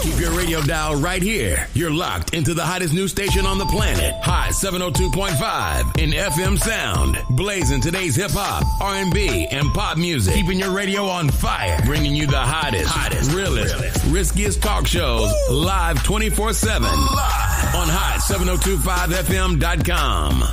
Keep your radio dial right here. You're locked into the hottest news station on the planet. Hot 702.5 in FM sound. Blazing today's hip-hop, R&B, and pop music. Keeping your radio on fire. Bringing you the hottest, realest, riskiest talk shows live 24/7. On hot7025fm.com.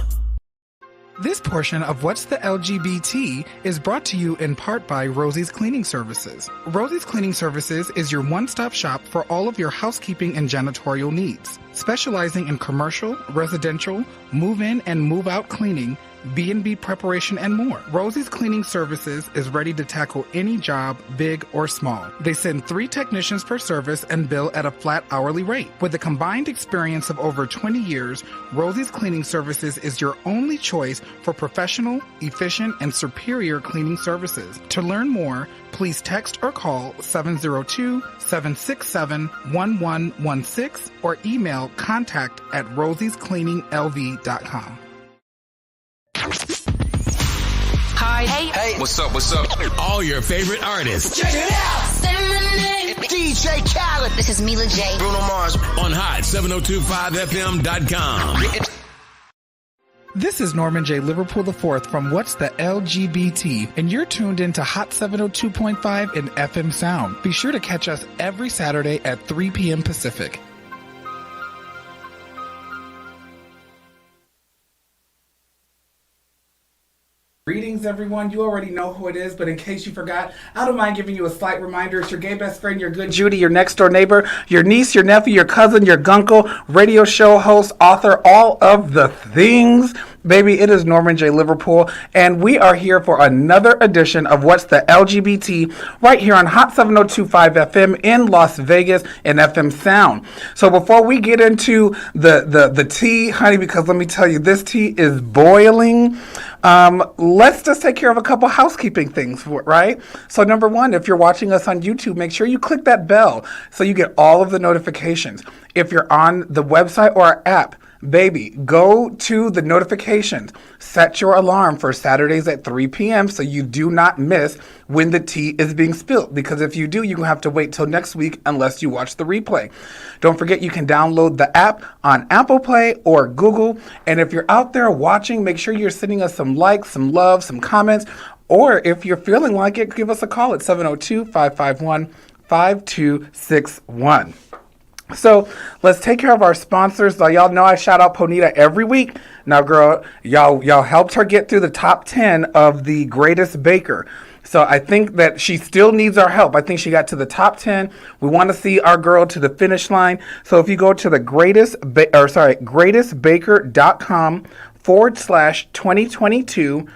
This portion of What's the LGBT is brought to you in part by Rosie's Cleaning Services. Rosie's Cleaning Services is your one-stop shop for all of your housekeeping and janitorial needs. Specializing in commercial, residential, move-in and move-out cleaning, B&B preparation, and more. Rosie's Cleaning Services is ready to tackle any job, big or small. They send 3 technicians per service and bill at a flat hourly rate. With a combined experience of over 20 years, Rosie's Cleaning Services is your only choice for professional, efficient, and superior cleaning services. To learn more, please text or call 702-767-1116 or email contact@rosiescleaninglv.com. Hi. Hey. What's up? All your favorite artists. Check it out. Say my name. DJ Khaled. This is Mila J. Bruno Mars. On hot7025fm.com. This is Norman J. Liverpool IV from What's the LGBT, and you're tuned into Hot 702.5 in FM Sound. Be sure to catch us every Saturday at 3 p.m. Pacific. Greetings, everyone. You already know who it is, but in case you forgot, I don't mind giving you a slight reminder. It's your gay best friend, your good Judy, your next door neighbor, your niece, your nephew, your cousin, your gunkle, radio show host, author, all of the things. Baby, it is Norman J. Liverpool, and we are here for another edition of What's the LGBT right here on Hot 702.5 FM in Las Vegas and FM Sound. So before we get into the tea, honey, because let me tell you, this tea is boiling. Let's just take care of a couple housekeeping things, right? So number one, if you're watching us on YouTube, make sure you click that bell so you get all of the notifications. If you're on the website or our app, baby, go to the notifications. Set your alarm for Saturdays at 3 p.m. so you do not miss when the tea is being spilled. Because if you do, you're going to have to wait till next week unless you watch the replay. Don't forget you can download the app on Apple Play or Google. And if you're out there watching, make sure you're sending us some likes, some love, some comments. Or if you're feeling like it, give us a call at 702-551-5261. So let's take care of our sponsors. Y'all know I shout out Ponita every week. Now, girl, y'all helped her get through the top 10 of the greatest baker. So I think that she still needs our help. I think she got to the top 10. We want to see our girl to the finish line. So if you go to the greatestbaker.com/2022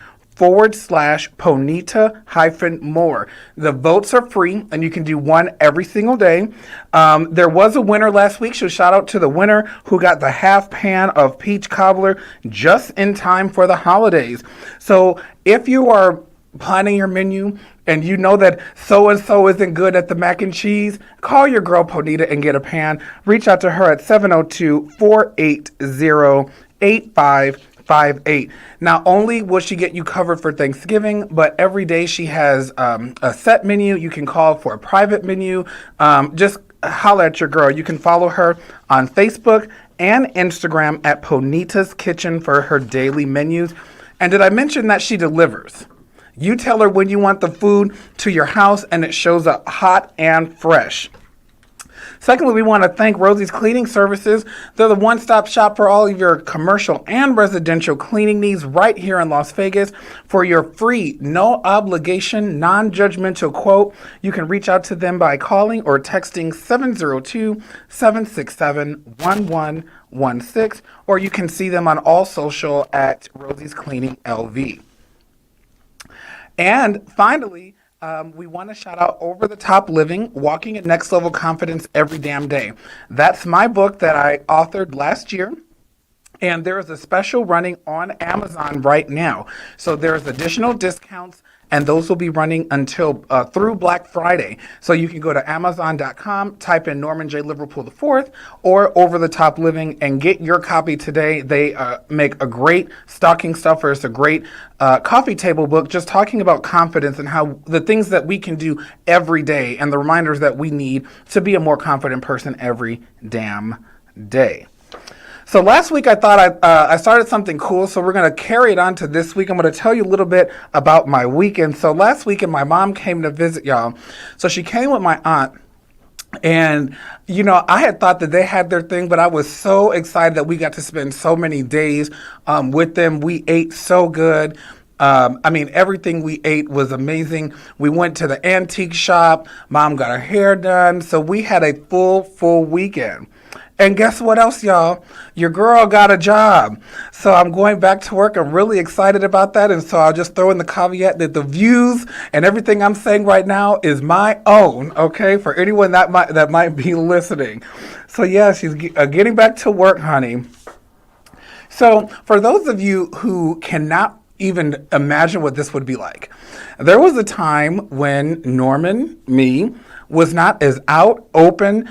/Ponita-more. The votes are free, and you can do one every single day. There was a winner last week, so shout out to the winner who got the half pan of peach cobbler just in time for the holidays. So if you are planning your menu and you know that so-and-so isn't good at the mac and cheese, call your girl Ponita and get a pan. Reach out to her at 702-480-8558. Not only will she get you covered for Thanksgiving, but every day she has a set menu. You can call for a private menu. Just holler at your girl. You can follow her on Facebook and Instagram at Ponita's Kitchen for her daily menus. And did I mention that she delivers? You tell her when you want the food to your house, and it shows up hot and fresh. Secondly, we want to thank Rosie's Cleaning Services. They're the one-stop shop for all of your commercial and residential cleaning needs right here in Las Vegas. For your free, no-obligation, non-judgmental quote, you can reach out to them by calling or texting 702-767-1116, or you can see them on all social at Rosie's Cleaning LV. And finally, we want to shout out Over the Top Living, Walking at Next Level Confidence Every Damn Day. That's my book that I authored last year. And there is a special running on Amazon right now. So there's additional discounts, and those will be running until through Black Friday. So you can go to Amazon.com, type in Norman J. Liverpool IV or Over the Top Living and get your copy today. They make a great stocking stuffer. It's a great coffee table book just talking about confidence and how the things that we can do every day and the reminders that we need to be a more confident person every damn day. So last week I thought I started something cool, so we're going to carry it on to this week. I'm going to tell you a little bit about my weekend. So last weekend my mom came to visit y'all. So she came with my aunt. And, you know, I had thought that they had their thing, but I was so excited that we got to spend so many days with them. We ate so good. I mean, everything we ate was amazing. We went to the antique shop. Mom got her hair done. So we had a full weekend. And guess what else, y'all? Your girl got a job. So I'm going back to work. I'm really excited about that. And so I'll just throw in the caveat that the views and everything I'm saying right now is my own, okay, for anyone that might be listening. So yeah, she's getting back to work, honey. So for those of you who cannot even imagine what this would be like, there was a time when Norman, me, was not as out, open,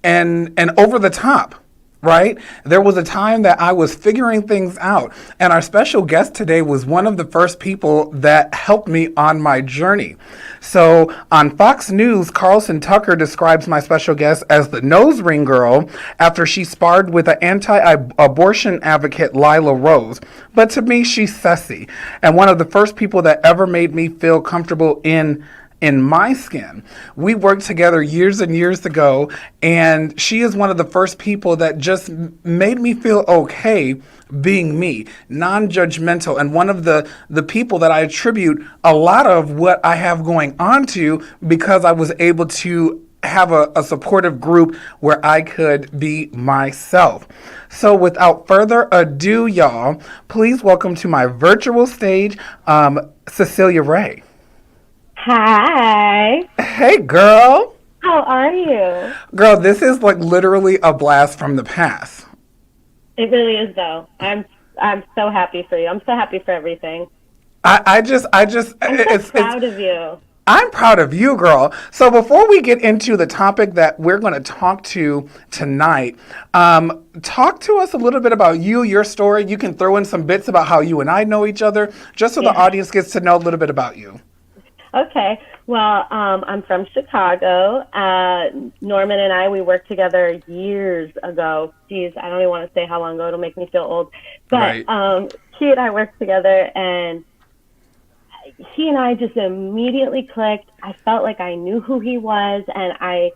and over the top, right? There was a time that I was figuring things out. And our special guest today was one of the first people that helped me on my journey. So on Fox News, Carlson Tucker describes my special guest as the nose ring girl after she sparred with an anti-abortion advocate, Lila Rose. But to me, she's sassy and one of the first people that ever made me feel comfortable in my skin. We worked together years and years ago, and she is one of the first people that just made me feel okay being me, non-judgmental, and one of the people that I attribute a lot of what I have going on to because I was able to have a supportive group where I could be myself. So without further ado, y'all, please welcome to my virtual stage, Cecilia Ray. Hi. Hey, girl. How are you? Girl, this is like literally a blast from the past. It really is, though. I'm so happy for you. I'm so happy for everything. I'm so proud of you. I'm proud of you, girl. So before we get into the topic that we're going to talk to tonight, talk to us a little bit about you, your story. You can throw in some bits about how you and I know each other, just so the audience gets to know a little bit about you. Okay. Well, I'm from Chicago. Norman and I, we worked together years ago. Geez, I don't even want to say how long ago. It'll make me feel old. But right. He and I worked together, and he and I just immediately clicked. I felt like I knew who he was, and I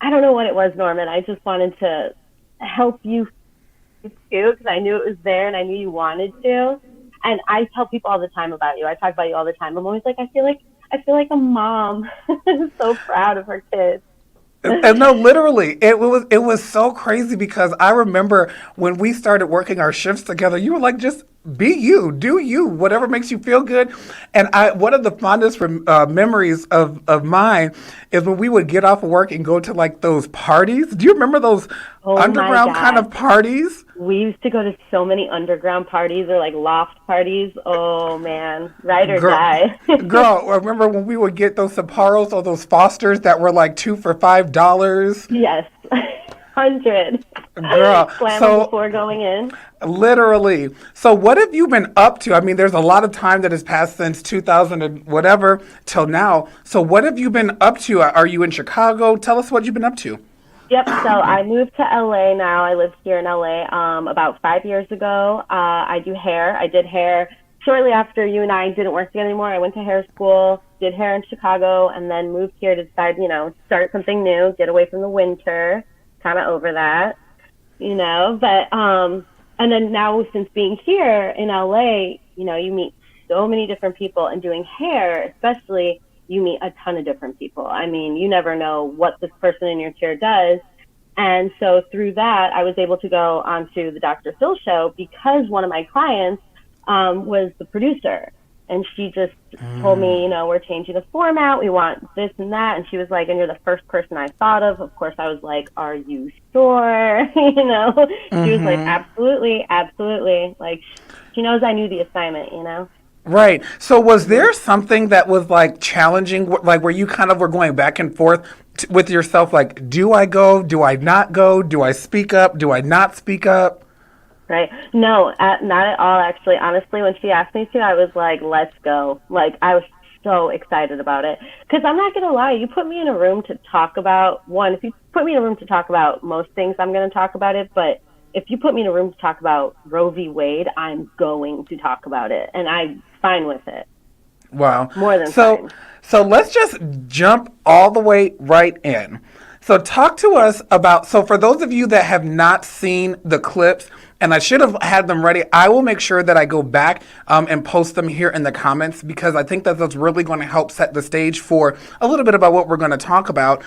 don't know what it was, Norman. I just wanted to help you too, because I knew it was there, and I knew you wanted to. And I tell people all the time about you. I talk about you all the time. I'm always like, I feel like a mom. So proud of her kids. And no, literally, it was so crazy because I remember when we started working our shifts together, you were like, just be you, do you, whatever makes you feel good. And one of the fondest memories of mine is when we would get off of work and go to like those parties. Do you remember those underground kind of parties? We used to go to so many underground parties or like loft parties. Oh man, ride or die. Girl, remember when we would get those Sapporo's or those Fosters that were like 2 for $5? Yes. 100. Girl, so before going in. Literally. So what have you been up to? I mean, there's a lot of time that has passed since 2000 and whatever till now. So what have you been up to? Are you in Chicago? Tell us what you've been up to. Yep. So I moved to LA now. I live here in LA about 5 years ago. I do hair. I did hair shortly after you and I didn't work together anymore. I went to hair school, did hair in Chicago, and then moved here to decide, start something new, get away from the winter. Kind of over that, but and then now since being here in LA, you meet so many different people, and doing hair especially, you meet a ton of different people. I mean, you never know what this person in your chair does. And so through that, I was able to go onto the Dr. Phil show because one of my clients was the producer. And she just told me, we're changing the format. We want this and that. And she was like, and you're the first person I thought of. Of course, I was like, are you sure? She was like, absolutely, absolutely. Like, she knows I knew the assignment, Right. So was there something that was like challenging, like where you kind of were going back and forth with yourself? Like, do I go? Do I not go? Do I speak up? Do I not speak up? Right. No, not at all, actually. Honestly, when she asked me to, I was like, let's go. Like, I was so excited about it. Because I'm not going to lie, you put me in a room to talk about, if you put me in a room to talk about most things, I'm going to talk about it. But if you put me in a room to talk about Roe v. Wade, I'm going to talk about it. And I'm fine with it. Wow. More than fine. So let's just jump all the way right in. So talk to us about, so for those of you that have not seen the clips, and I should have had them ready, I will make sure that I go back and post them here in the comments, because I think that that's really going to help set the stage for a little bit about what we're going to talk about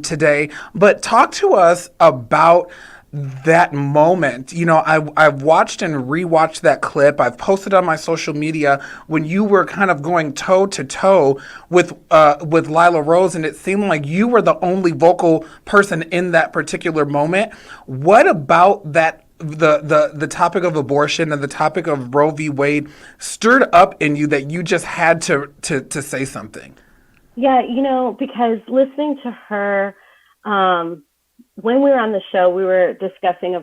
today. But talk to us about that moment. I've watched and rewatched that clip. I've posted on my social media when you were kind of going toe to toe with Lila Rose, and it seemed like you were the only vocal person in that particular moment. What about that? The topic of abortion and the topic of Roe v. Wade stirred up in you that you just had to say something? Yeah, because listening to her, when we were on the show, we were discussing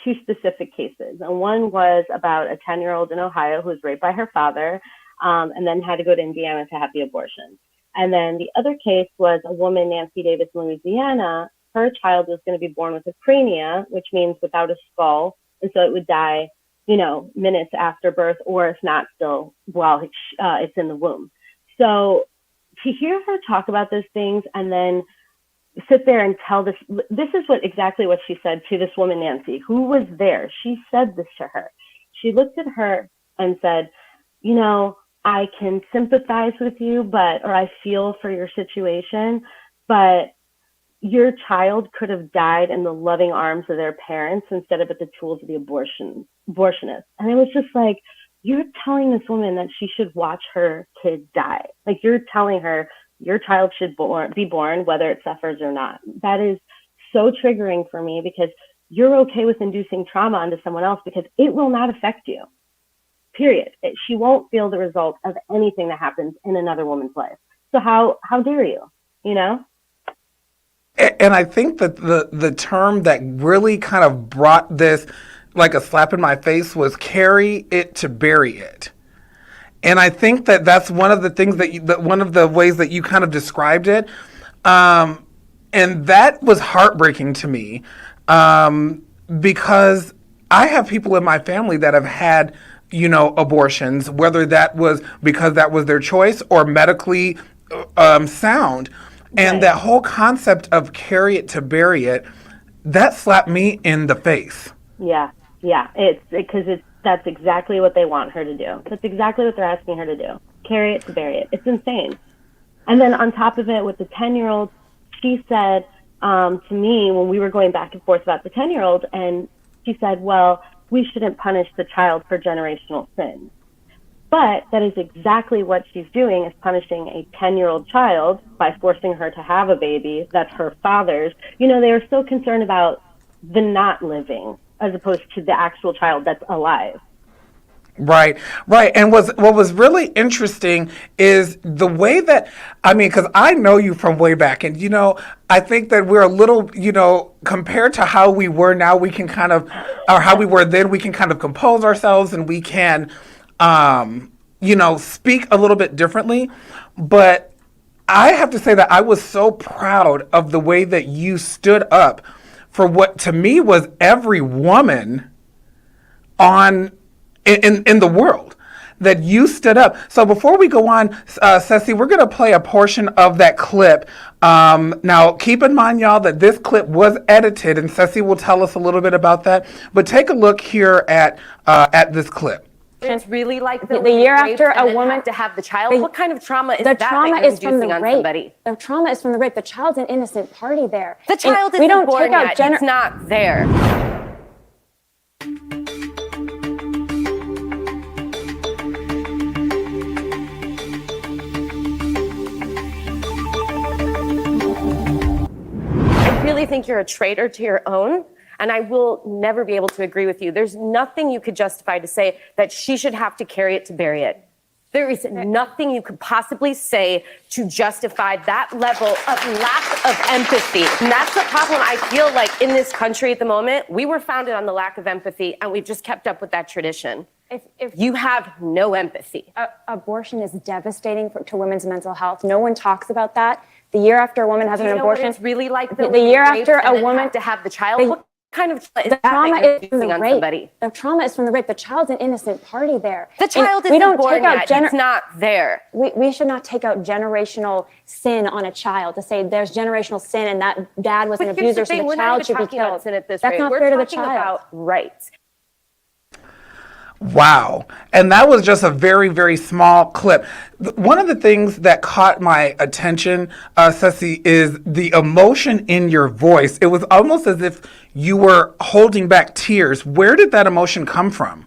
two specific cases. And one was about a 10-year-old in Ohio who was raped by her father and then had to go to Indiana to have the abortion. And then the other case was a woman, Nancy Davis, in Louisiana. Her child was going to be born with a crania, which means without a skull. And so it would die, minutes after birth, or if not, still while it's in the womb. So to hear her talk about those things and then sit there and tell this is exactly what she said to this woman, Nancy, who was there. She said this to her. She looked at her and said, I can sympathize with you, or I feel for your situation, but your child could have died in the loving arms of their parents instead of at the tools of the abortionist. And it was just like, you're telling this woman that she should watch her kid die. Like, you're telling her your child should be born whether it suffers or not. That is so triggering for me, because you're okay with inducing trauma onto someone else because it will not affect you. Period. She won't feel the result of anything that happens in another woman's life. So how dare you, And I think that the term that really kind of brought this like a slap in my face was carry it to bury it. And I think that that's one of the things one of the ways that you kind of described it. And that was heartbreaking to me because I have people in my family that have had, abortions, whether that was because that was their choice or medically sound. And right. That whole concept of carry it to bury it, that slapped me in the face. Yeah. It's because that's exactly what they want her to do. That's exactly what they're asking her to do. Carry it to bury it. It's insane. And then on top of it, with the 10-year-old, she said to me when we were going back and forth about the 10-year-old, and she said, well, we shouldn't punish the child for generational sins. But that is exactly what she's doing, is punishing a 10-year-old child by forcing her to have a baby that's her father's. They are so concerned about the not living as opposed to the actual child that's alive. Right. And what was really interesting is the way that, because I know you from way back, and, I think that we're a little, compared to how we were now, we can kind of, or how we were then, we can kind of compose ourselves and we can, speak a little bit differently. But I have to say that I was so proud of the way that you stood up for what to me was every woman in the world, that you stood up. So before we go on, Ceci, we're going to play a portion of that clip. Now, keep in mind, y'all, that this clip was edited, and Ceci will tell us a little bit about that. But take a look here at this clip. It's really like the year after a woman to have the child. What kind of trauma is the that? Trauma that you're is from the on rape. Somebody? The trauma is from the rape. The child's an innocent party there. The child we isn't don't born take out yet. It's not there. think you're a traitor to your own. And I will never be able to agree with you. There's nothing you could justify to say that she should have to carry it to bury it. There is nothing you could possibly say to justify that level of lack of empathy. And that's the problem I feel like in this country at the moment. We were founded on the lack of empathy, and we've just kept up with that tradition. If you have no empathy. Abortion is devastating to women's mental health. No one talks about that. The year after a woman has an abortion, it's really like the year after a woman to have the child. What kind of the trauma is from the rape. Somebody? The trauma is from the rape. The child's an innocent party there. The child isn't born yet. It's not there. We should not take out generational sin on a child to say there's generational sin and that dad was an abuser, so the child should be killed. That's not fair to the child. About rights. Wow. And that was just a very, very small clip. One of the things that caught my attention, Ceci, is the emotion in your voice. It was almost as if you were holding back tears. Where did that emotion come from?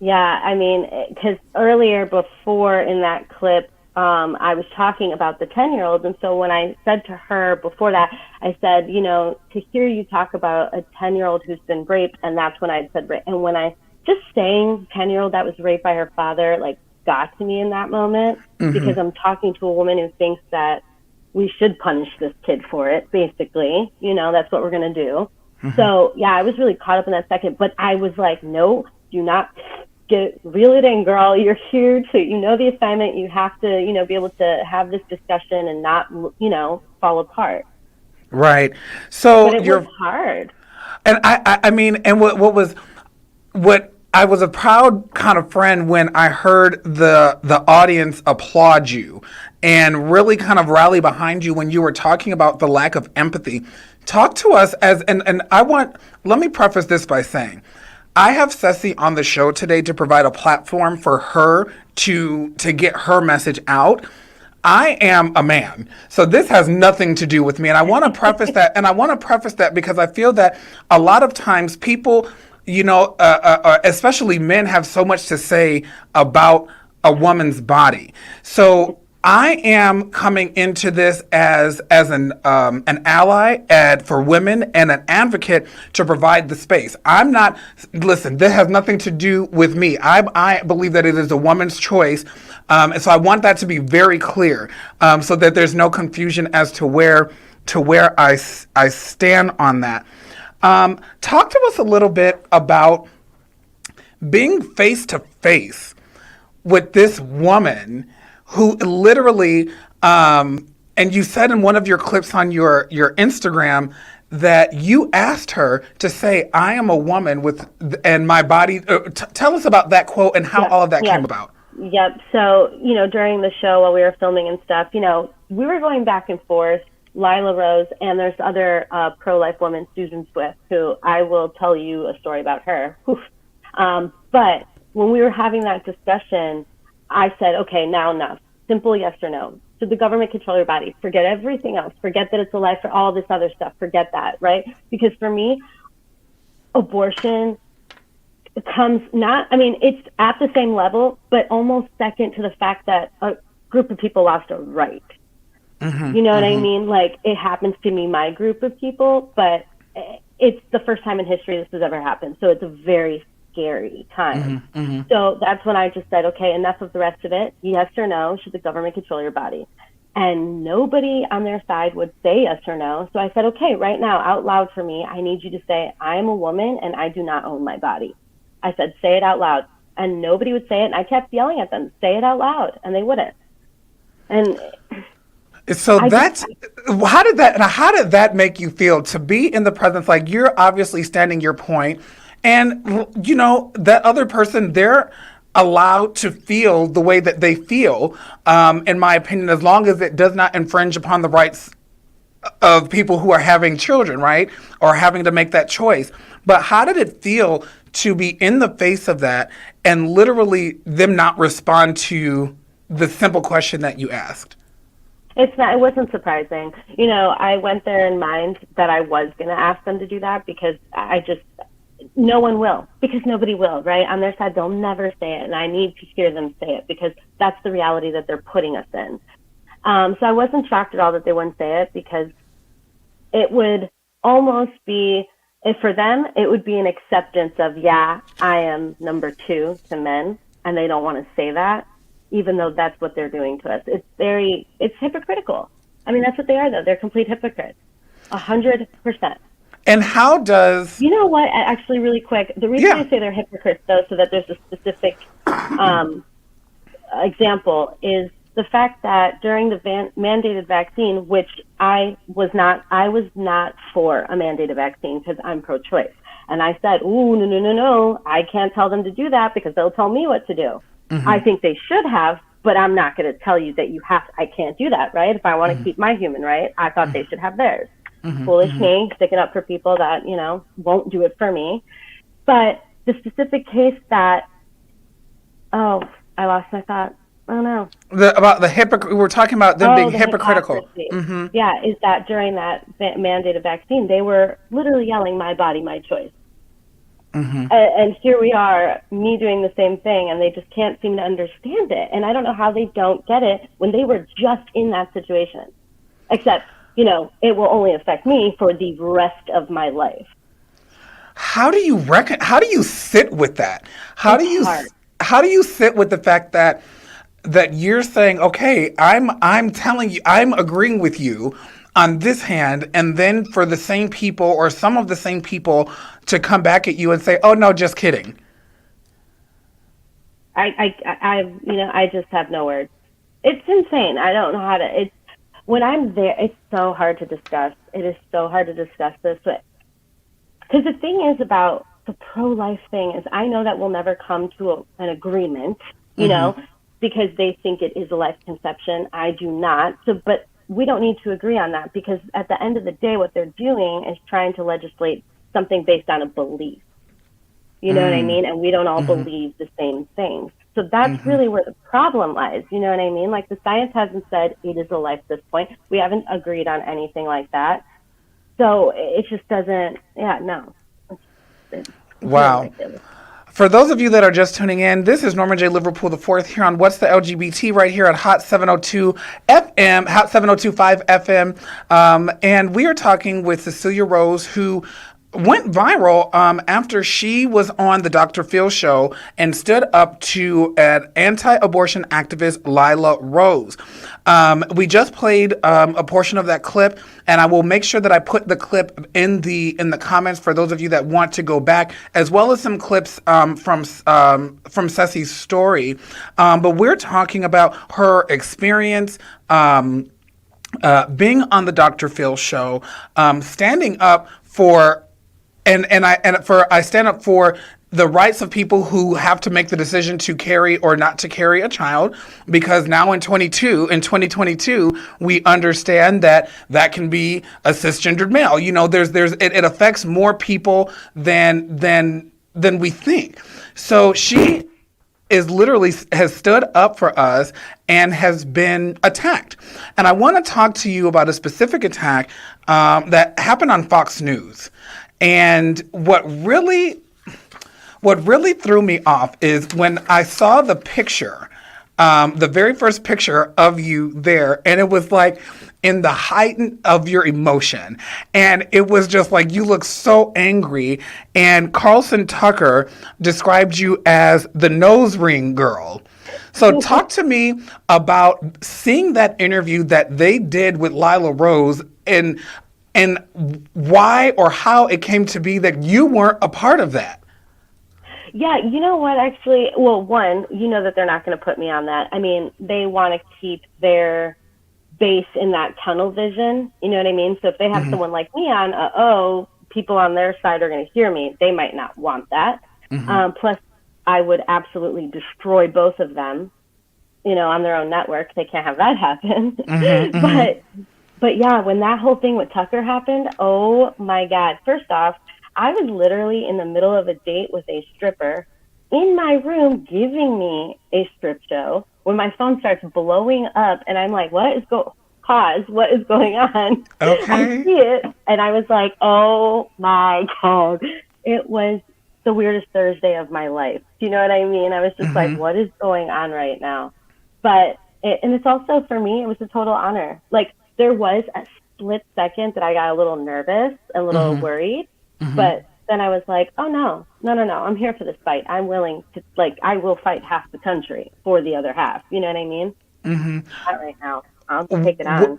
Yeah, I mean, because earlier before in that clip, I was talking about the 10-year-old. And so when I said to her before that, I said, you know, to hear you talk about a 10-year-old who's been raped, and that's when I said rape. And when I just saying 10-year-old that was raped by her father, like, got to me in that moment, because I'm talking to a woman who thinks that we should punish this kid for it, basically. You know, that's what we're going to do. So, yeah, I was really caught up in that second. But I was like, no, do not reel it in, girl. You're here to, you know, the assignment. You have to, you know, be able to have this discussion and not, you know, fall apart. Right. So but it was hard. And I mean, and what I was a proud kind of friend when I heard the audience applaud you and really kind of rally behind you when you were talking about the lack of empathy. Talk to us and let me preface this by saying, I have Ceci on the show today to provide a platform for her to get her message out. I am a man, so this has nothing to do with me. And I want to preface that, because I feel that a lot of times people, you know, especially men, have so much to say about a woman's body. So I am coming into this as an ally for women and an advocate to provide the space. I'm not, listen, this has nothing to do with me. I believe that it is a woman's choice. And so I want that to be very clear, so that there's no confusion as to where I stand on that. Talk to us a little bit about being face to face with this woman who literally, and you said in one of your clips on your Instagram that you asked her to say, "I am a woman and my body." Tell us about that quote and how all of that came about. Yep. So, you know, during the show while we were filming and stuff, you know, we were going back and forth. Lila Rose, and there's other pro-life woman, Susan Swift, who I will tell you a story about her. But when we were having that discussion, I said, okay, now enough. Simple yes or no. Should the government control your body? Forget everything else. Forget that it's a life for all this other stuff. Forget that, right? Because for me, abortion comes it's at the same level, but almost second to the fact that a group of people lost a right. You know what I mean? Like, it happens to me, my group of people, but it's the first time in history this has ever happened. So it's a very scary time. So that's when I just said, okay, enough of the rest of it. Yes or no, should the government control your body? And nobody on their side would say yes or no. So I said, okay, right now, out loud for me, I need you to say, I am a woman and I do not own my body. I said, say it out loud. And nobody would say it. And I kept yelling at them, say it out loud. And they wouldn't. And so how did that make you feel to be in the presence? Like, you're obviously standing your point, and you know that other person, they're allowed to feel the way that they feel, in my opinion, as long as it does not infringe upon the rights of people who are having children, right, or having to make that choice. But how did it feel to be in the face of that and literally them not respond to the simple question that you asked? It wasn't surprising. You know, I went there in mind that I was going to ask them to do that, because no one will, because nobody will, right? On their side, they'll never say it. And I need to hear them say it, because that's the reality that they're putting us in. So I wasn't shocked at all that they wouldn't say it, because it would almost be, if for them, it would be an acceptance of, yeah, I am number 2 to men, and they don't want to say that, even though that's what they're doing to us. It's hypocritical. I mean, that's what they are, though. They're complete hypocrites. 100%. And how does... You know what? Actually, really quick, the reason I say they're hypocrites, though, so that there's a specific example, is the fact that during the mandated vaccine, which I was not for a mandated vaccine because I'm pro-choice. And I said, ooh, no, I can't tell them to do that because they'll tell me what to do. I think they should have, but I'm not going to tell you that I can't do that, right? If I want to keep my human right, I thought they should have theirs. Foolish me, sticking up for people that, won't do it for me. But the specific case that, I lost my thought. Oh no. About the hypocrite, we were talking about them being hypocritical. Yeah, is that during that mandated vaccine, they were literally yelling, my body, my choice. And here we are, me doing the same thing, and they just can't seem to understand it. And I don't know how they don't get it when they were just in that situation. Except, it will only affect me for the rest of my life. How do you sit with that? How do you sit with the fact that you're saying, okay, I'm telling you, I'm agreeing with you on this hand, and then for the same people or some of the same people to come back at you and say, oh no, just kidding. I just have no words. It's insane. I don't know how to, when I'm there, it's so hard to discuss. It is so hard to discuss this. Because the thing is about the pro-life thing is I know that we'll never come to an agreement, you know, because they think it is a life conception. I do not. But we don't need to agree on that because at the end of the day, what they're doing is trying to legislate something based on a belief. You know what I mean? And we don't all believe the same things. So that's really where the problem lies. You know what I mean? Like the science hasn't said it is a life at this point. We haven't agreed on anything like that. So it just doesn't, no. It's wow. ridiculous. For those of you that are just tuning in, this is Norman J. Liverpool IV here on What's the LGBT right here at Hot 702 FM, Hot 702.5 FM. And we are talking with Cecilia Rose, who went viral after she was on the Dr. Phil show and stood up to an anti-abortion activist, Lila Rose. We just played a portion of that clip, and I will make sure that I put the clip in the comments for those of you that want to go back, as well as some clips from Ceci's story. But we're talking about her experience being on the Dr. Phil show, standing up for. I stand up for the rights of people who have to make the decision to carry or not to carry a child, because now in 2022, we understand that can be a cisgendered male. You know, it affects more people than we think. So she has stood up for us and has been attacked. And I want to talk to you about a specific attack that happened on Fox News. And what really threw me off is when I saw the picture, the very first picture of you there, and it was like in the height of your emotion. And it was just like, you look so angry. And Carlson Tucker described you as the nose ring girl. So talk to me about seeing that interview that they did with Lila Rose and why or how it came to be that you weren't a part of that. Yeah, you know what, actually, well, one, you know that they're not going to put me on that. I mean, they want to keep their base in that tunnel vision, you know what I mean? So if they have someone like me on, people on their side are going to hear me, they might not want that. Plus, I would absolutely destroy both of them, you know, on their own network. They can't have that happen. But yeah, when that whole thing with Tucker happened, oh my God. First off, I was literally in the middle of a date with a stripper in my room giving me a strip show when my phone starts blowing up and I'm like, what is going on? Okay. I see it. And I was like, oh my God. It was the weirdest Thursday of my life. Do you know what I mean? I was just like, what is going on right now? And it's also, for me, it was a total honor. Like, there was split second that I got a little nervous, a little worried, but then I was like, oh no, I'm here for this fight. I'm willing to, like, I will fight half the country for the other half. You know what I mean? Not right now. I'll take it on.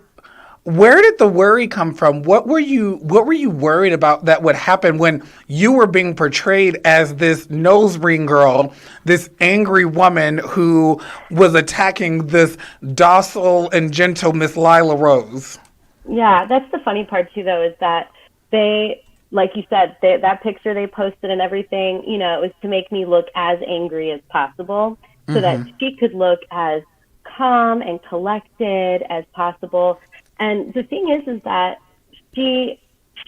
Where did the worry come from? What were you worried about that would happen when you were being portrayed as this nose ring girl, this angry woman who was attacking this docile and gentle Miss Lila Rose? Yeah, that's the funny part too, though, is that they, like you said, that picture they posted and everything, you know, it was to make me look as angry as possible so that she could look as calm and collected as possible. And the thing is that she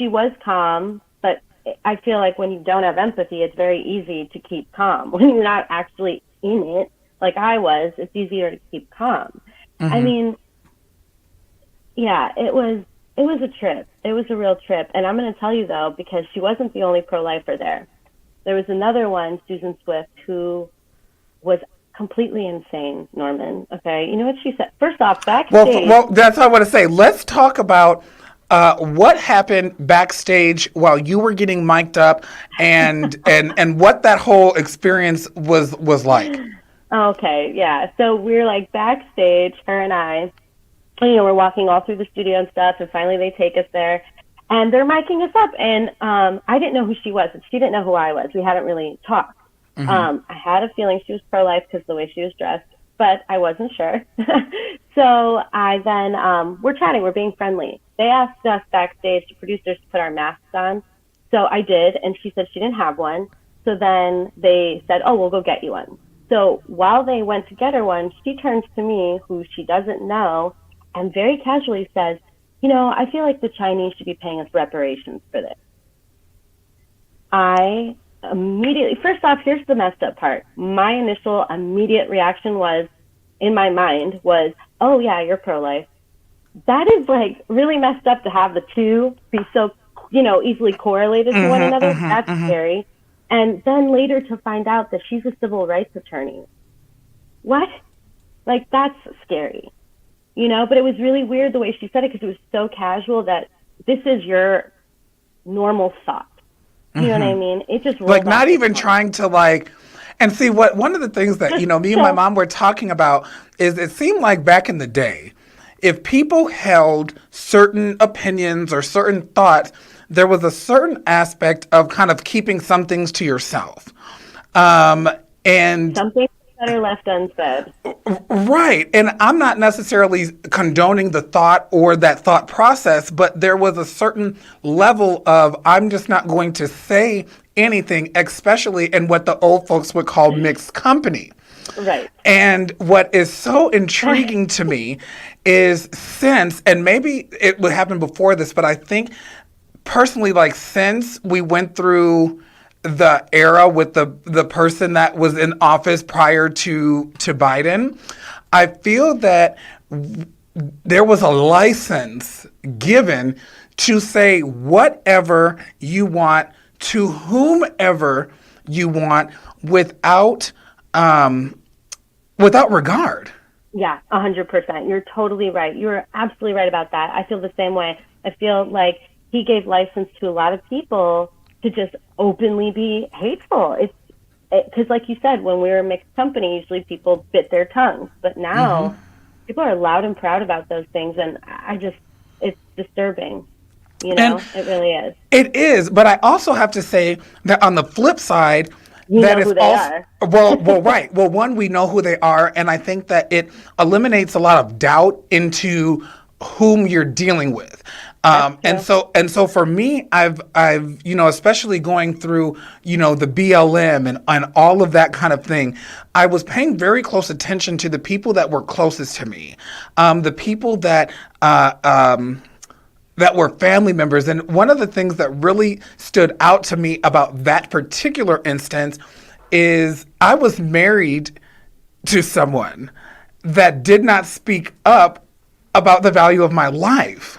was calm, but I feel like when you don't have empathy, it's very easy to keep calm. When you're not actually in it, like I was, it's easier to keep calm. I mean, yeah, it was a trip. It was a real trip. And I'm going to tell you, though, because she wasn't the only pro-lifer there. There was another one, Susan Swift, who was completely insane, Norman. Okay, you know what she said? First off, backstage. Well, that's what I want to say. Let's talk about what happened backstage while you were getting mic'd up, and what that whole experience was like. Okay, yeah. So we're like backstage, her and I. You know, we're walking all through the studio and stuff, and finally they take us there, and they're micing us up. And I didn't know who she was, and she didn't know who I was. We hadn't really talked. I had a feeling she was pro-life because of the way she was dressed, but I wasn't sure. So I then, we're chatting, we're being friendly. They asked us backstage, the producers, to put our masks on. So I did, and she said she didn't have one. So then they said, oh, we'll go get you one. So while they went to get her one, she turns to me, who she doesn't know, and very casually says, you know, I feel like the Chinese should be paying us reparations for this. I immediately, first off, here's the messed up part. My initial immediate reaction was, in my mind, was, oh yeah, you're pro-life. That is like really messed up to have the two be so, you know, easily correlated to one another. That's scary. And then later to find out that she's a civil rights attorney. What? Like, that's scary. You know, but it was really weird the way she said it because it was so casual that this is your normal thought. You know what I mean? It just like not even trying to like, and see what one of the things that, you know, me and my mom were talking about is it seemed like back in the day, if people held certain opinions or certain thoughts, there was a certain aspect of kind of keeping some things to yourself. And something that are left unsaid. Right. And I'm not necessarily condoning the thought or that thought process, but there was a certain level of I'm just not going to say anything, especially in what the old folks would call mixed company. Right. And what is so intriguing to me is since, and maybe it would happen before this, but I think personally, like since we went through the era with the person that was in office prior to Biden, I feel that there was a license given to say whatever you want to whomever you want without regard. Yeah, 100%. You're totally right. You're absolutely right about that. I feel the same way. I feel like he gave license to a lot of people to just openly be hateful. It's because, like you said, when we were a mixed company, usually people bit their tongues. But now people are loud and proud about those things. And it's disturbing. You know, it really is. It is. But I also have to say that on the flip side, that is also, well, right. Well, one, we know who they are. And I think that it eliminates a lot of doubt into whom you're dealing with. And so for me, I've, you know, especially going through, you know, the BLM and all of that kind of thing, I was paying very close attention to the people that were closest to me, the people that were family members. And one of the things that really stood out to me about that particular instance is I was married to someone that did not speak up about the value of my life.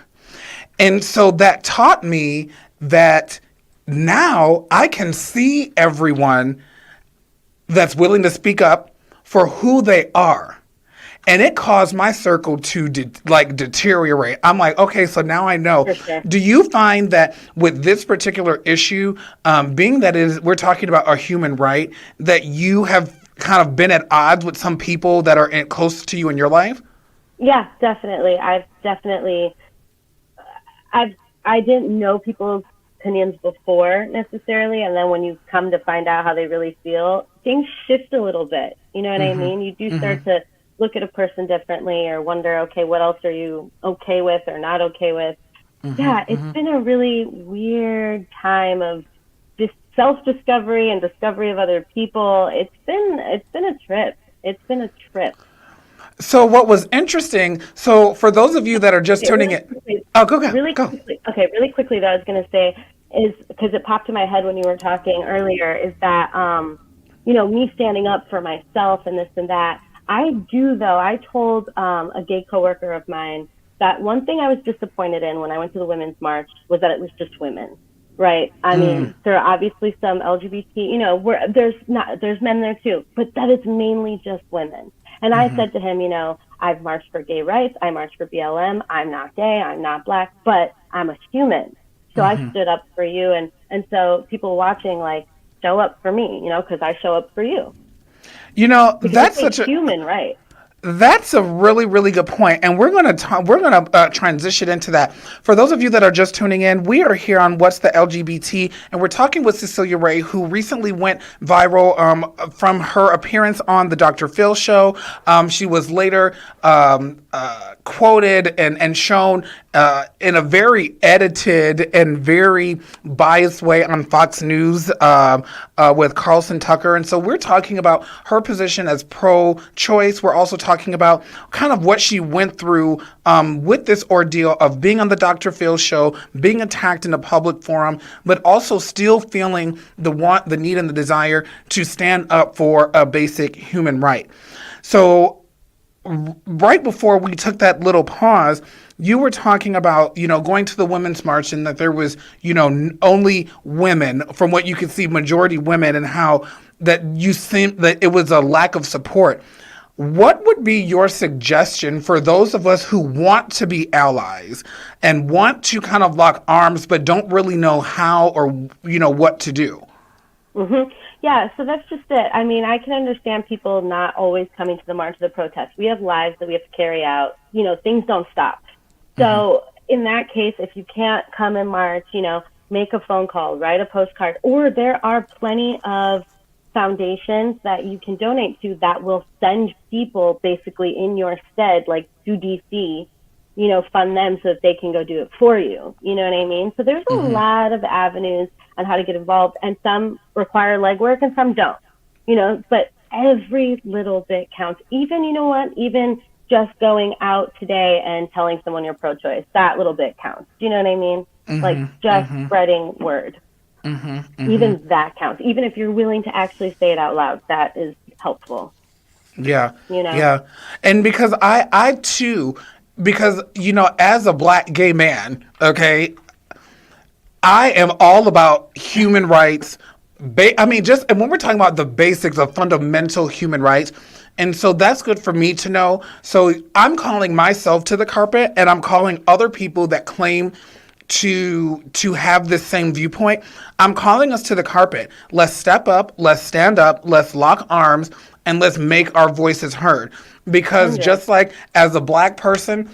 And so that taught me that now I can see everyone that's willing to speak up for who they are. And it caused my circle to deteriorate. I'm like, okay, so now I know. For sure. Do you find that with this particular issue, being that we're talking about a human right, that you have kind of been at odds with some people that are close to you in your life? Yeah, definitely. I didn't know people's opinions before necessarily, and then when you come to find out how they really feel, things shift a little bit. You know what I mean? You do start to look at a person differently, or wonder, okay, what else are you okay with or not okay with? Yeah, it's been a really weird time of just self-discovery and discovery of other people. It's been a trip. It's been a trip. So what was interesting, so for those of you that are just tuning in. Oh, go ahead. Really quickly, though, I was going to say is, because it popped in my head when you were talking earlier, is that, me standing up for myself and this and that. I do, though. I told a gay coworker of mine that one thing I was disappointed in when I went to the Women's March was that it was just women, right? I mean, there are obviously some LGBT, there's men there too, but that is mainly just women. And I said to him, I've marched for gay rights. I marched for BLM. I'm not gay. I'm not black, but I'm a human. So I stood up for you. And so people watching, like, show up for me, because I show up for you. That's such a human right. That's a really, really good point, and we're going to transition into that. For those of you that are just tuning in, we are here on What's the LGBT, and we're talking with Cecilia Ray, who recently went viral from her appearance on the Dr. Phil show. She was later quoted and shown in a very edited and very biased way on Fox News with Carlson Tucker. And so we're talking about her position as pro-choice. We're also talking about kind of what she went through with this ordeal of being on the Dr. Phil show, being attacked in a public forum, but also still feeling the want, the need, and the desire to stand up for a basic human right. So right before we took that little pause, you were talking about, going to the Women's March and that there was, only women, from what you could see, majority women, and how that you seemed that it was a lack of support. What would be your suggestion for those of us who want to be allies and want to kind of lock arms but don't really know how or, what to do? Mm-hmm. Yeah, so that's just it. I mean, I can understand people not always coming to the march or the protest. We have lives that we have to carry out. Things don't stop. So in that case, if you can't come and march, make a phone call, write a postcard, or there are plenty of foundations that you can donate to that will send people basically in your stead, like to DC, fund them so that they can go do it for you. You know what I mean? So there's a lot of avenues on how to get involved, and some require legwork and some don't, but every little bit counts. Even, even just going out today and telling someone you're pro-choice, that little bit counts. Do you know what I mean? Like just spreading word. Even that counts. Even if you're willing to actually say it out loud, that is helpful. Yeah. Yeah. And because I too, because, as a Black gay man, okay, I am all about human rights. And when we're talking about the basics of fundamental human rights, and so that's good for me to know. So I'm calling myself to the carpet, and I'm calling other people that claim to have this same viewpoint. I'm calling us to the carpet. Let's step up, let's stand up, let's lock arms, and let's make our voices heard. Because just like as a Black person,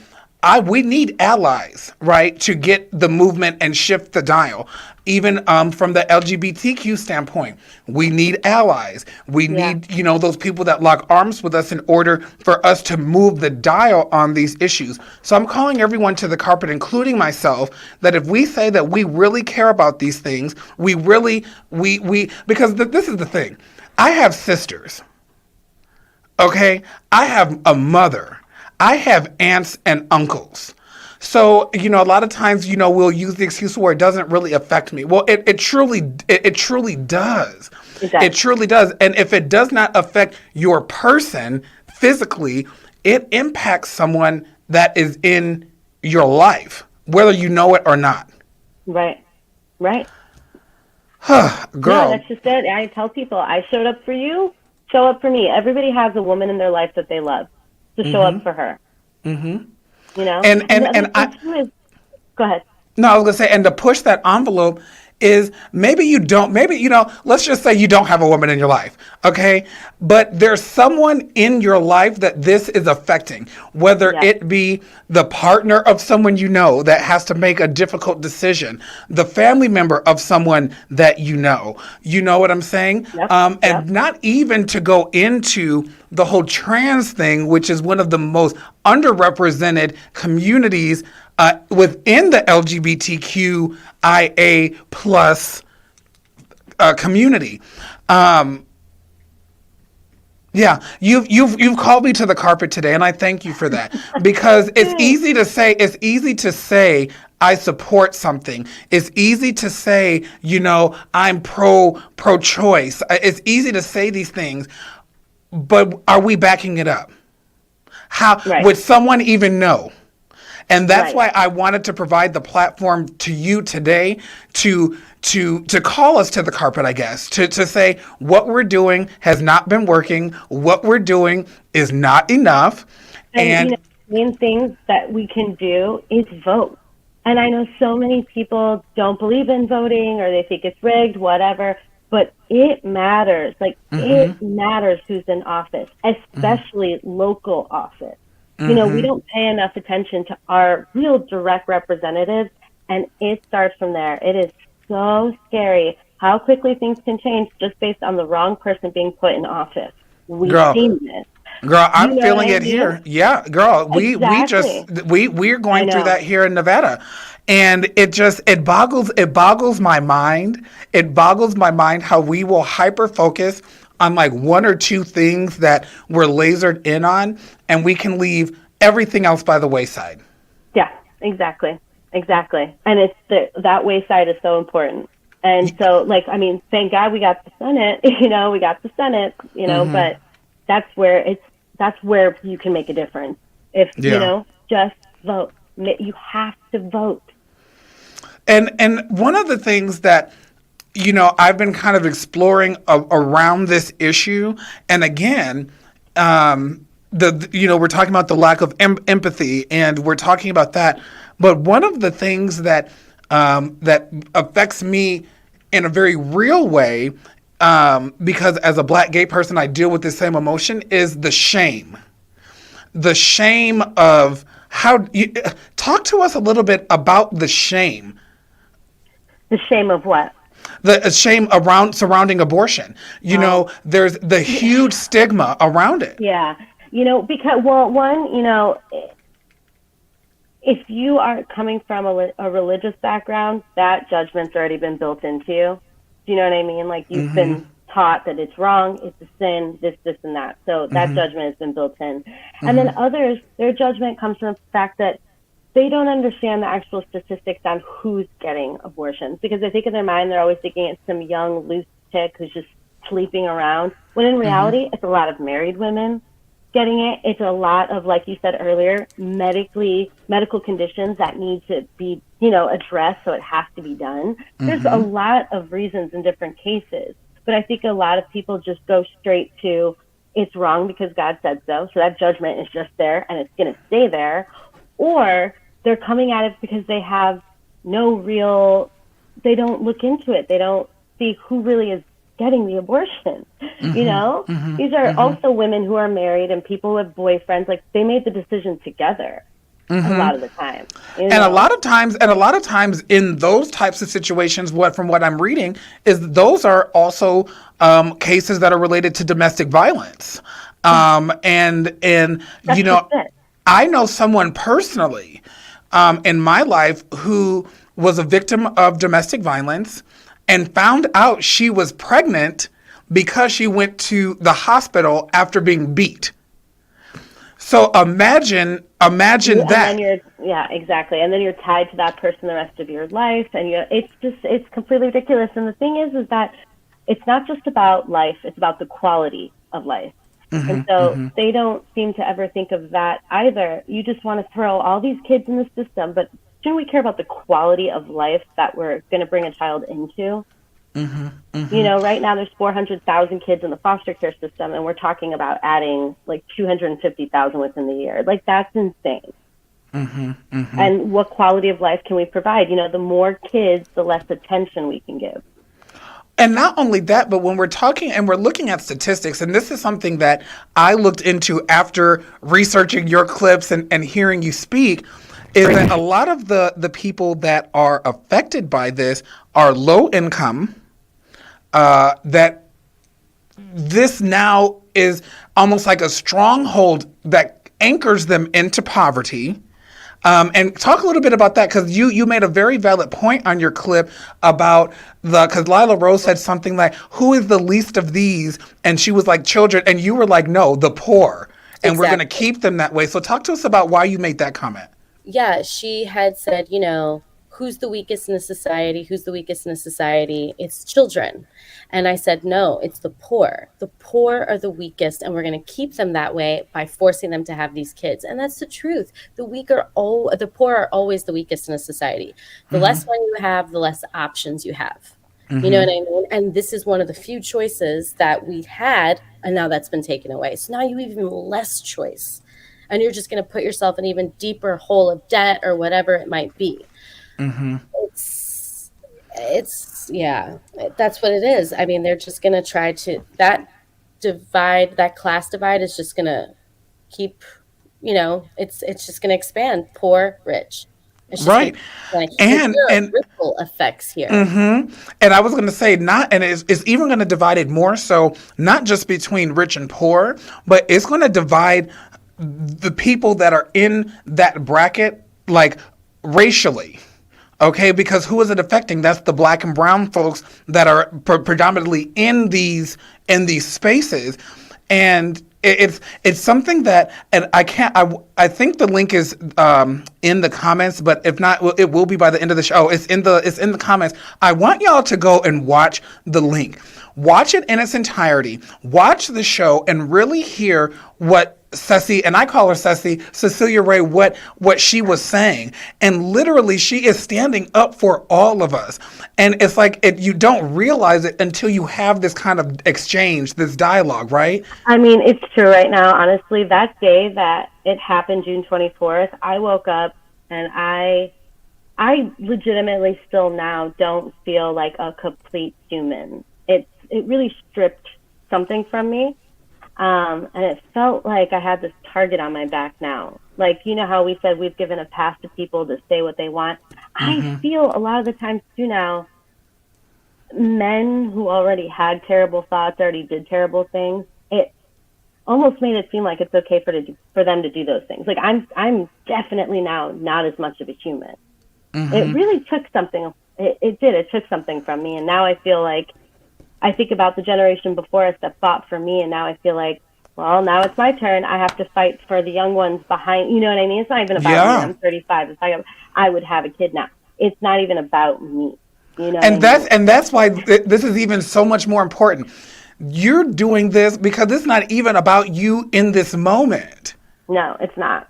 we need allies, right, to get the movement and shift the dial. Even from the LGBTQ standpoint, we need allies. We need, those people that lock arms with us in order for us to move the dial on these issues. So I'm calling everyone to the carpet, including myself, that if we say that we really care about these things, because this is the thing. I have sisters, okay? I have a mother. I have aunts and uncles. So, a lot of times, we'll use the excuse where it doesn't really affect me. Well, it truly does. It truly does. And if it does not affect your person physically, it impacts someone that is in your life, whether you know it or not. Right. Girl. Yeah, that's just it. I tell people, I showed up for you, show up for me. Everybody has a woman in their life that they love. to show up for her. You know? And Go ahead. No, I was gonna say, and to push that envelope is maybe you don't, maybe, let's just say you don't have a woman in your life, okay? But there's someone in your life that this is affecting, whether it be the partner of someone you know that has to make a difficult decision, the family member of someone that you know what I'm saying? And not even to go into the whole trans thing, which is one of the most underrepresented communities within the LGBTQIA plus community. You've called me to the carpet today, and I thank you for that, because it's easy to say I support something. It's easy to say, I'm pro-choice. It's easy to say these things, but are we backing it up? How would someone even know? And that's why I wanted to provide the platform to you today to call us to the carpet, I guess, to say what we're doing has not been working, what we're doing is not enough. And the main things that we can do is vote. And I know so many people don't believe in voting, or they think it's rigged, whatever, but it matters. It matters who's in office, especially local office. We don't pay enough attention to our real direct representatives, and it starts from there. It is so scary how quickly things can change just based on the wrong person being put in office. We've seen this. Girl, I'm feeling it here. Yeah, girl, we're going through that here in Nevada. And it boggles my mind. It boggles my mind how we will hyper focus on like one or two things that we're lasered in on, and we can leave everything else by the wayside. Yeah, exactly. And it's that wayside is so important. And so, thank God we got the Senate, but that's where you can make a difference. If, just vote. You have to vote. And one of the things that, I've been kind of exploring around this issue, and again, we're talking about the lack of empathy, and we're talking about that. But one of the things that affects me in a very real way, because as a Black gay person, I deal with the same emotion, is the shame. The shame of talk to us a little bit about the shame. The shame of what? The shame surrounding abortion. There's the huge stigma around it. Yeah. Because, if you are coming from a religious background, that judgment's already been built into you. Do you know what I mean? Like, you've been taught that it's wrong, it's a sin, this, and that. So that judgment has been built in. And then others, their judgment comes from the fact that they don't understand the actual statistics on who's getting abortions, because I think in their mind they're always thinking it's some young loose chick who's just sleeping around, when in reality it's a lot of married women getting it. It's a lot of, like you said earlier, medical conditions that need to be addressed, so it has to be done. There's a lot of reasons in different cases, but I think a lot of people just go straight to it's wrong because God said so that judgment is just there and it's going to stay there. Or they're coming at it because they have they don't look into it. They don't see who really is getting the abortion. These are also women who are married and people with boyfriends. Like, they made the decision together a lot of the time. And a lot of times in those types of situations, from what I'm reading, is those are also cases that are related to domestic violence. I know someone personally in my life who was a victim of domestic violence and found out she was pregnant because she went to the hospital after being beat. So imagine that. Yeah, exactly. And then you're tied to that person the rest of your life, and it's completely ridiculous. And the thing is that it's not just about life; it's about the quality of life. And so they don't seem to ever think of that either. You just want to throw all these kids in the system, but shouldn't we care about the quality of life that we're going to bring a child into? You know, right now there's 400,000 kids in the foster care system, and we're talking about adding like 250,000 within the year. Like, that's insane. And what quality of life can we provide? You know, the more kids, the less attention we can give. And not only that, but when we're talking and we're looking at statistics, and this is something that I looked into after researching your clips and hearing you speak, is that a lot of the people that are affected by this are low income, that this now is almost like a stronghold that anchors them into poverty. And talk a little bit about that, because you made a very valid point on your clip about because Lila Rose said something like, who is the least of these? And she was like, children. And you were like, no, the poor. And we're going to keep them that way. So talk to us about why you made that comment. Yeah, she had said, you know, who's the weakest in the society? Who's the weakest in the society? It's children. And I said, no, it's the poor. The poor are the weakest, and we're going to keep them that way by forcing them to have these kids. And that's the truth. The poor are always the weakest in a society. The less money you have, the less options you have. You know what I mean? And this is one of the few choices that we had, and now that's been taken away. So now you have even less choice. And you're just going to put yourself in an even deeper hole of debt or whatever it might be. It's yeah, that's what it is. I mean, they're just going to try to, that class divide is just going to keep, you know, it's just going to expand, poor, rich. It's just right. And ripple effects here. And I was going to say it's even going to divide it more so, not just between rich and poor, but it's going to divide the people that are in that bracket, like racially. Okay, because who is it affecting? That's the black and brown folks that are predominantly in these spaces, and it's something that, and I think the link is in the comments, but if not, it will be by the end of the show. It's in the comments. I want y'all to go and watch the link. Watch it in its entirety. Watch the show and really hear what Ceci, and I call her Ceci, Cecilia Ray, what she was saying. And literally, she is standing up for all of us. And it's like, you don't realize it until you have this kind of exchange, this dialogue, right? I mean, it's true right now. Honestly, that day that it happened, June 24th, I woke up and I legitimately still now don't feel like a complete human. It really stripped something from me. And it felt like I had this target on my back now. Like, you know how we said we've given a pass to people to say what they want? I feel a lot of the times too now, men who already had terrible thoughts, already did terrible things, it almost made it seem like it's okay for them to do those things. Like, I'm definitely now not as much of a human. It really took something. It did. It took something from me. And now I feel like, I think about the generation before us that fought for me, and now I feel like, well, now it's my turn. I have to fight for the young ones behind. You know what I mean? It's not even about me. I'm 35. It's like I would have a kid now. It's not even about me. You know. And that's why this is even so much more important. You're doing this because it's not even about you in this moment. No, it's not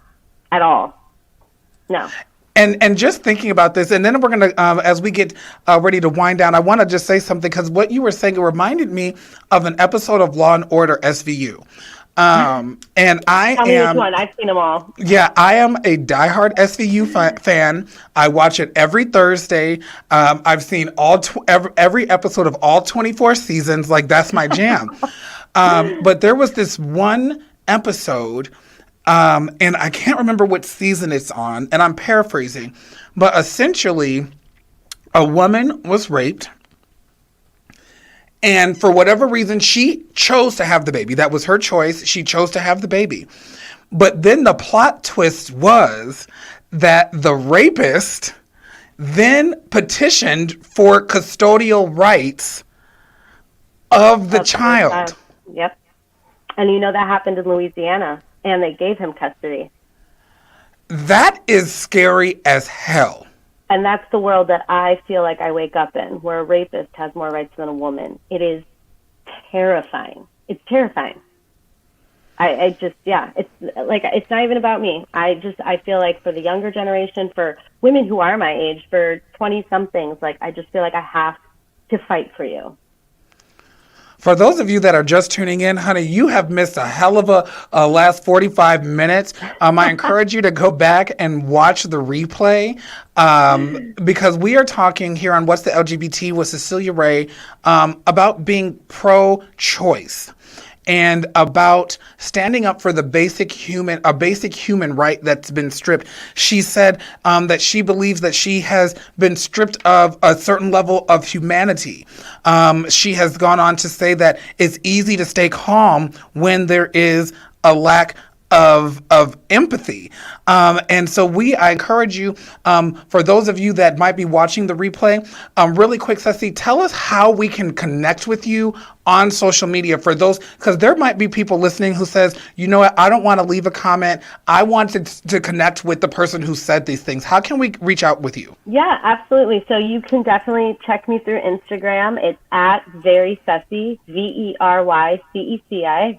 at all. No. And just thinking about this, and then we're going to, as we get ready to wind down, I want to just say something, because what you were saying, it reminded me of an episode of Law and Order SVU. And Tell me which one. I've seen them all. Yeah, I am a diehard SVU fan. I watch it every Thursday. I've seen every episode of all 24 seasons. Like, that's my jam. But there was this one episode, and I can't remember what season it's on, and I'm paraphrasing, but essentially a woman was raped, and for whatever reason, she chose to have the baby. That was her choice. She chose to have the baby. But then the plot twist was that the rapist then petitioned for custodial rights of the child. Yep. And you know that happened in Louisiana, and they gave him custody. That is scary as hell. And that's the world that I feel like I wake up in, where a rapist has more rights than a woman. It is terrifying. It's terrifying. I just, yeah, it's like, it's not even about me. I feel like for the younger generation, for women who are my age, for 20 somethings, like, I just feel like I have to fight for you. For those of you that are just tuning in, honey, you have missed a hell of a last 45 minutes. I encourage you to go back and watch the replay because we are talking here on What's the LGBT with Cecilia Ray about being pro-choice and about standing up for a basic human right that's been stripped. She said that she believes that she has been stripped of a certain level of humanity. She has gone on to say that it's easy to stay calm when there is a lack of empathy. And so I encourage you, for those of you that might be watching the replay, really quick, Ceci, tell us how we can connect with you on social media for those, because there might be people listening who says, you know what, I don't want to leave a comment. I want to connect with the person who said these things. How can we reach out with you? Yeah, absolutely. So you can definitely check me through Instagram. It's at Very Ceci, VERYCECI,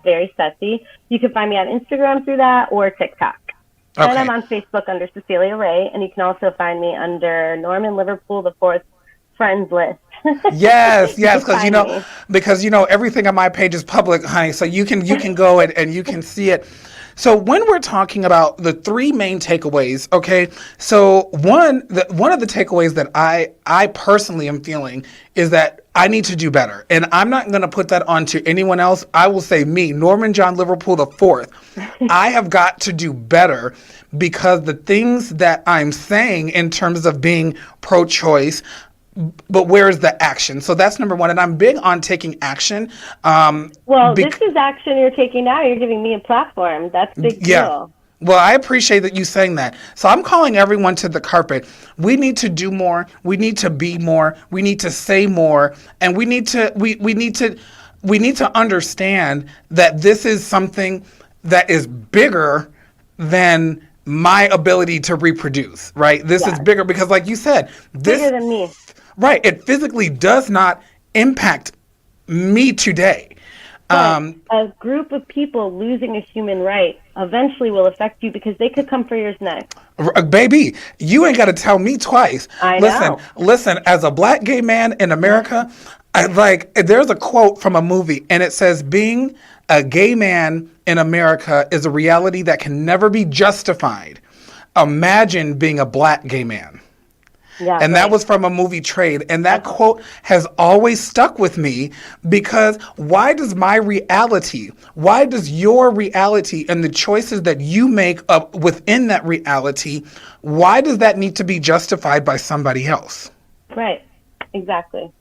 Very Ceci. You can find me on Instagram through that or TikTok. Okay. And I'm on Facebook under Cecilia Ray, and you can also find me under Norman Liverpool the Fourth friends list. Yes, because everything on my page is public, honey. So you can go and you can see it. So when we're talking about the three main takeaways, okay, so one of the takeaways that I personally am feeling is that I need to do better. And I'm not going to put that onto anyone else. I will say me, Norman John Liverpool IV. I have got to do better because the things that I'm saying in terms of being pro-choice, but where is the action? So that's number one. And I'm big on taking action. This is action you're taking now. You're giving me a platform. That's a big deal. Well, I appreciate that you saying that. So I'm calling everyone to the carpet. We need to do more. We need to be more. We need to say more. And we need to understand that this is something that is bigger than my ability to reproduce, right? This is bigger because, like you said, bigger than me. Right. It physically does not impact me today. But a group of people losing a human right eventually will affect you because they could come for yours next. Baby, you ain't got to tell me twice. Listen, as a black gay man in America, there's a quote from a movie and it says, being a gay man in America is a reality that can never be justified. Imagine being a black gay man. Yeah, and that was from a movie Trade. And that quote has always stuck with me because why does your reality and the choices that you make within that reality, why does that need to be justified by somebody else? Right. Exactly.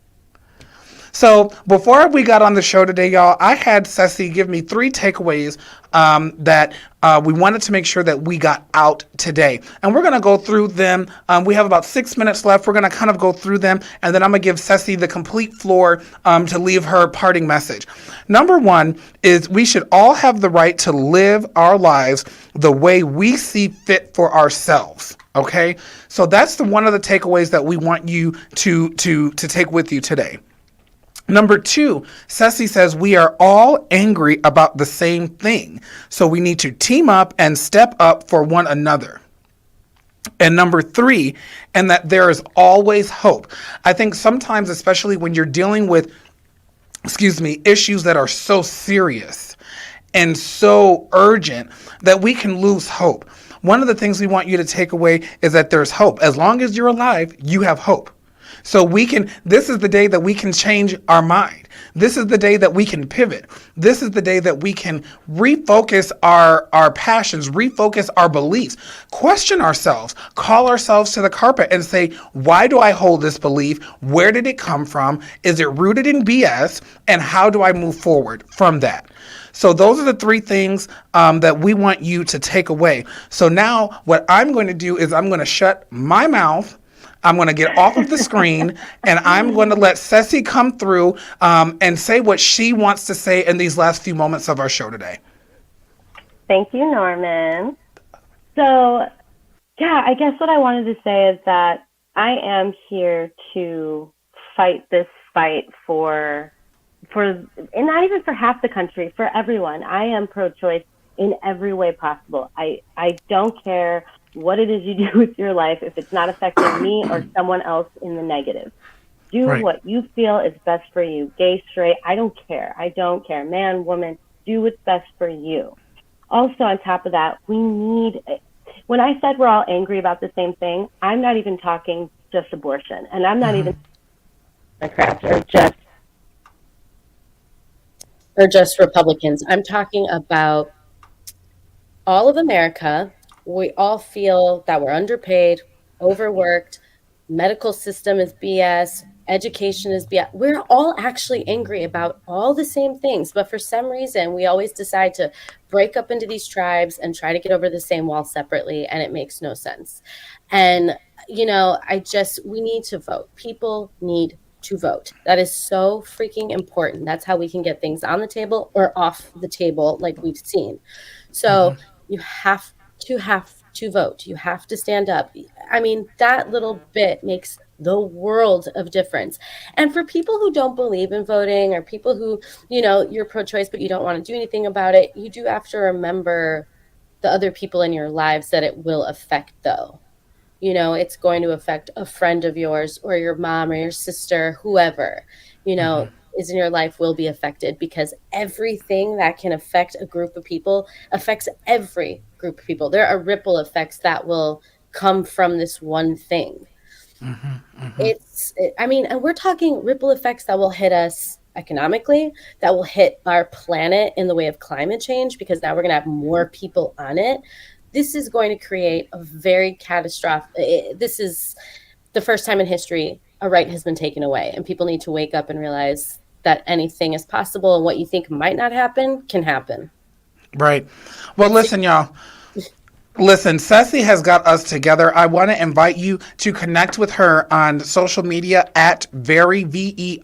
So before we got on the show today, y'all, I had Ceci give me 3 takeaways that we wanted to make sure that we got out today. And we're going to go through them. We have about 6 minutes left. We're going to kind of go through them. And then I'm going to give Ceci the complete floor to leave her parting message. Number 1 is we should all have the right to live our lives the way we see fit for ourselves. Okay? So that's one of the takeaways that we want you to take with you today. Number 2, Ceci says we are all angry about the same thing, so we need to team up and step up for one another. And number 3, and that there is always hope. I think sometimes, especially when you're dealing with, issues that are so serious and so urgent that we can lose hope. One of the things we want you to take away is that there's hope. As long as you're alive, you have hope. So this is the day that we can change our mind. This is the day that we can pivot. This is the day that we can refocus our passions, refocus our beliefs, question ourselves, call ourselves to the carpet and say, why do I hold this belief? Where did it come from? Is it rooted in BS? And how do I move forward from that? So those are the 3 things that we want you to take away. So now what I'm going to do is I'm going to shut my mouth. I'm going to get off of the screen and I'm going to let Ceci come through and say what she wants to say in these last few moments of our show today. Thank you, Norman. So, I guess what I wanted to say is that I am here to fight this fight for, and not even for half the country, for everyone. I am pro-choice in every way possible. I don't care what it is you do with your life if it's not affecting me or someone else in the negative. Do Right. what you feel is best for you. Gay, straight, I don't care. I don't care. Man, woman, do what's best for you. Also, on top of that, when I said we're all angry about the same thing, I'm not even talking just abortion. And I'm not even Democrats or just Republicans. I'm talking about all of America. We all feel that we're underpaid, overworked, medical system is BS, education is BS. We're all actually angry about all the same things, but for some reason, we always decide to break up into these tribes and try to get over the same wall separately, and it makes no sense. And, we need to vote. People need to vote. That is so freaking important. That's how we can get things on the table or off the table, like we've seen. So you have to vote. You have to stand up. I mean, that little bit makes the world of difference. And for people who don't believe in voting, or people who, you're pro-choice, but you don't want to do anything about it, you do have to remember the other people in your lives that it will affect, though. It's going to affect a friend of yours or your mom or your sister, whoever, is in your life will be affected, because everything that can affect a group of people affects every group of people. There are ripple effects that will come from this one thing. And we're talking ripple effects that will hit us economically, that will hit our planet in the way of climate change, because now we're going to have more people on it. This is going to create a very catastrophic. This is the first time in history a right has been taken away, and people need to wake up and realize that anything is possible, and what you think might not happen can happen. Right. Well, listen, y'all. Listen, Ceci has got us together. I want to invite you to connect with her on social media at Very Very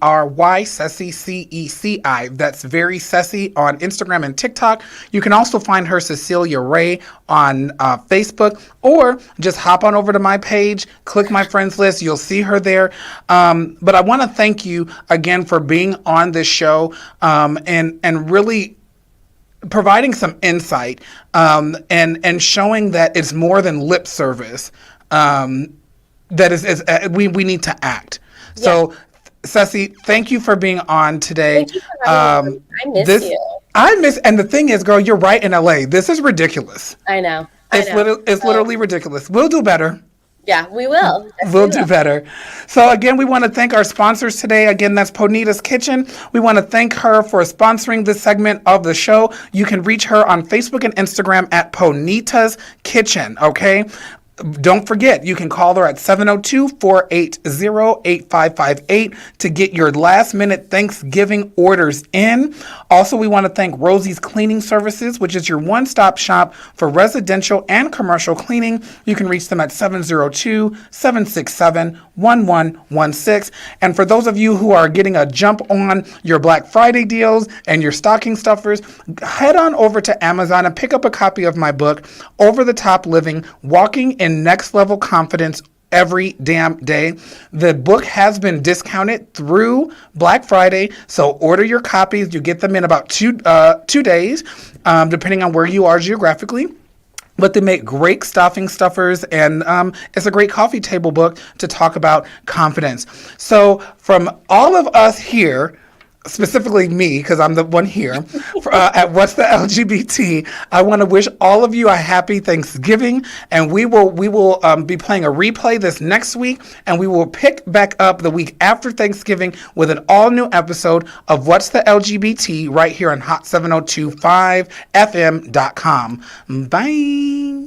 Ceci Ceci. That's Very Ceci on Instagram and TikTok. You can also find her Cecilia Ray on Facebook, or just hop on over to my page, click my friends list. You'll see her there. But I want to thank you again for being on this show and really providing some insight and showing that it's more than lip service. We need to act. Yeah. So, Ceci, thank you for being on today. Thank you for having me. I miss you. And the thing is, girl, you're right in LA. This is ridiculous. I know. It's literally ridiculous. We'll do better. Yeah, we will. We'll do better. So again, we want to thank our sponsors today. Again, that's Ponita's Kitchen. We want to thank her for sponsoring this segment of the show. You can reach her on Facebook and Instagram at Ponita's Kitchen, okay? Don't forget, you can call her at 702-480-8558 to get your last-minute Thanksgiving orders in. Also, we want to thank Rosie's Cleaning Services, which is your one-stop shop for residential and commercial cleaning. You can reach them at 702-767-1116. And for those of you who are getting a jump on your Black Friday deals and your stocking stuffers, head on over to Amazon and pick up a copy of my book, Over the Top Living, Walking in Next Level Confidence Every Damn Day. The book has been discounted through Black Friday, so order your copies. You get them in about 2 days, depending on where you are geographically. But they make great stocking stuffers, and it's a great coffee table book to talk about confidence. So from all of us here, specifically me, because I'm the one here, at What's the LGBT, I want to wish all of you a happy Thanksgiving, and we will be playing a replay this next week, and we will pick back up the week after Thanksgiving with an all-new episode of What's the LGBT right here on Hot 1025fm.com. Bye.